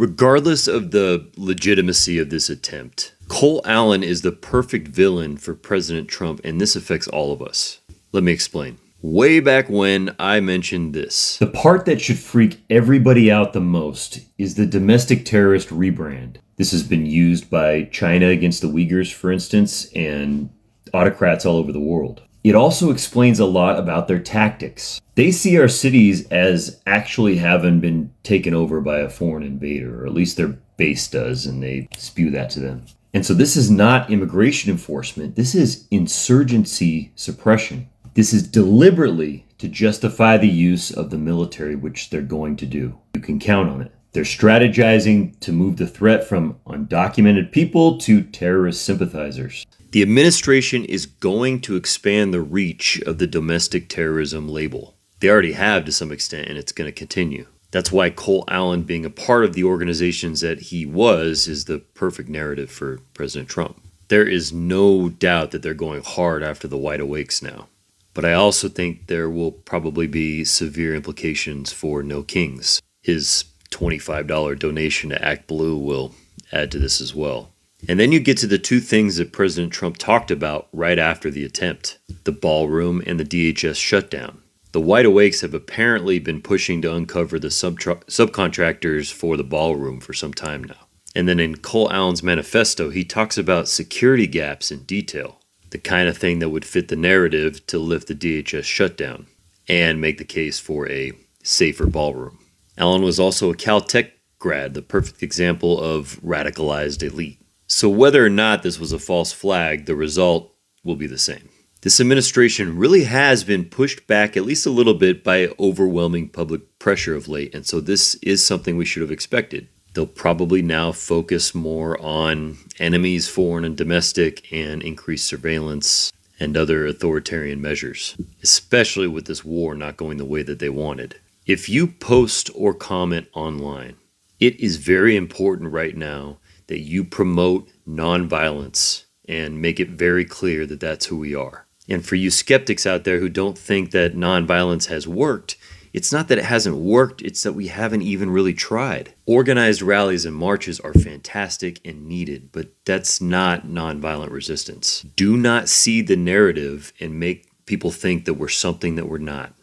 Regardless of the legitimacy of this attempt, Cole Allen is the perfect villain for President Trump, and this affects all of us. Let me explain. Way back when I mentioned this. The part that should freak everybody out the most is the domestic terrorist rebrand. This has been used by China against the Uyghurs, for instance, and autocrats all over the world. It also explains a lot about their tactics. They see our cities as actually having been taken over by a foreign invader, or at least their base does, and they spew that to them. And so this is not immigration enforcement, this is insurgency suppression. This is deliberately to justify the use of the military, which they're going to do. You can count on it. They're strategizing to move the threat from undocumented people to terrorist sympathizers. The administration is going to expand the reach of the domestic terrorism label. They already have to some extent, and it's going to continue. That's why Cole Allen being a part of the organizations that he was is the perfect narrative for President Trump. There is no doubt that they're going hard after the Wide Awakes now. But I also think there will probably be severe implications for No Kings. His $25 donation to Act Blue will add to this as well. And then you get to the two things that President Trump talked about right after the attempt, the ballroom and the DHS shutdown. The Wide Awakes have apparently been pushing to uncover the subcontractors for the ballroom for some time now. And then in Cole Allen's manifesto, he talks about security gaps in detail. The kind of thing that would fit the narrative to lift the DHS shutdown and make the case for a safer ballroom. Allen was also a Caltech grad, the perfect example of radicalized elite. So whether or not this was a false flag, the result will be the same. This administration really has been pushed back at least a little bit by overwhelming public pressure of late, and so this is something we should have expected. They'll probably now focus more on enemies, foreign and domestic, and increased surveillance and other authoritarian measures, especially with this war not going the way that they wanted. If you post or comment online, it is very important right now that you promote nonviolence and make it very clear that that's who we are. And for you skeptics out there who don't think that nonviolence has worked, it's not that it hasn't worked, it's that we haven't even really tried. Organized rallies and marches are fantastic and needed, but that's not nonviolent resistance. Do not see the narrative and make people think that we're something that we're not.